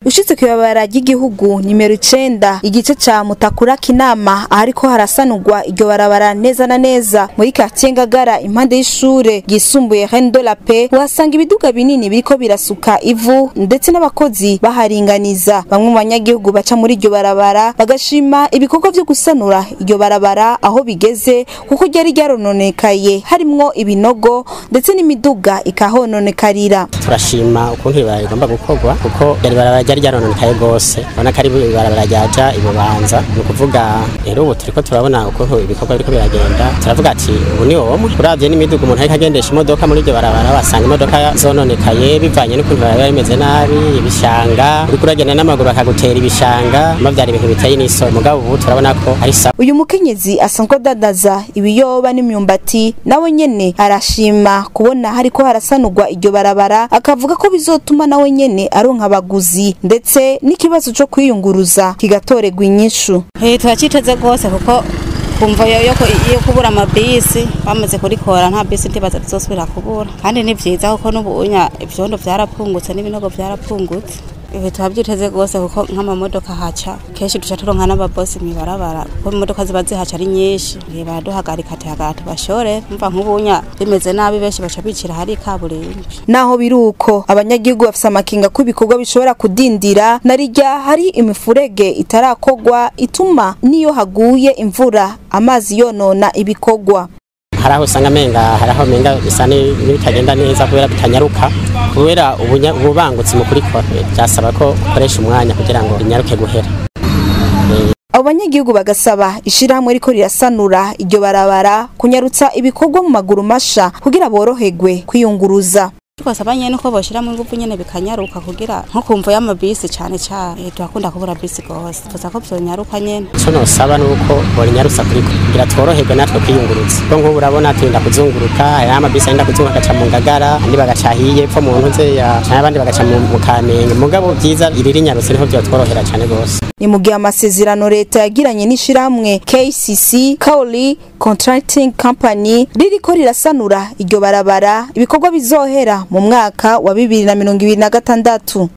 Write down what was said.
Ushitse kw'ibarabara ry'igihugu nimero 9 igice ca Mutakura Kinama ariko harasanurwa iryo barabara neza na neza muri quartier Ngagara impande y'ishure gisumbuye Reine de la Paix wasanga ibiduga binini biriko birasuka ivu ndetse n'abakozi baharinganiza. Bamwe mu banyagihugu baca muri iryo barabara bagashima ibikorwa vyo gusanura iryo barabara aho bigeze kuko ryari ryarononekaye harimwo ibinogo ndetse n'imiduga ikahononekarira. Turashima ukuntu ibara rigomba gukorwa kuko yari barabara ryari ryarononekaye gose bona kari barabara ryaja ibubanza no kuvuga rero ubu turiko turabona ukuntu ibikorwa biriko biragenda turavuga ati ubu ni wowe uravye n'imiduga umuntu ariko agendesha imodoka muri iryo barabara basanga imodoka zononekaye bivanye n'ukuntu barabara bimeze nabi ibishanga uriko uragenda n'amaguru akagutera ibishanga mavyari ibintu biteye n'iso mugabo ubu turabona ko ari sawa. Uyu mukenyezi asanzwe dadaza ibiyoba n'imyumbati nawe nyene arashima kubona hariko harasanurwa iryo barabara akavuga ko bizotuma nawe nyene aronka abaguzi ndetse n'ikibazo cyo kwiyunguruza kigatorerwa inyishu. Turaciteze gose kuko kumva yo kubura amabisi bamaze kurikora nta bisi ntibaza bizosubira kubura kandi ni vyiza kuko n'ubunya ivyondo vyarapungutse n'ibinogo vyarapungutse. Turabyiteze gose kuko nk'amamodoka haca kenshi duca turonka n'ababosi mwibarabara kuko imodoka ziba zihaca ari nyinshi baraduhagarika hagati bashore mva nk'ubunya bimeze nabi benshi baca bicira hari kaburimbi. Naho biruko abanyagihugu bafise amakinga ko ibikorwa bishobora kudindira narijya hari imifurege itarakogwa ituma niyo haguye imvura amazi yonona ibikorwa. Haraho usanga haraho menga bisa n'ibitagenda neza kubera bitanyaruka kubera ububangutse mu kurikora byasaba ko ukoresha umwanya kugira ngo inyaruke guhera. Abo banyagihugu bagasaba ishirahamwe riko rirasanura iryo barabara kunyarutsa ibikorwa mu maguru masha kugira boroherwe kwiyunguruza. Twasaba nyene ko boshira mu ngufu nyene bikanyaruka kugira nko kumva y'amabisi cyane turakunda kubura bisi gose tuza ko byonyaruka nyene. Cyo no saba nuko borinyarusa kugira tworoherwe natwe kwiyunguruza ko nk'ubu urabona turinda kuzunguruka y'amabisi ainda kuzunguruka gaca mu Ngagara andi bagacahiye pfo mu ntuze ya n'abandi bagaca mu Kamenge mugabo byiza iriri nyarutse niho byo tworohera cyane gose. Ni mugihe amasezerano leta yagiranye n'ishiramwe KCC Kaoli Contracting Company ririko rirasanura iryo barabara ibikorwa bizohera mu mwaka wa 2026.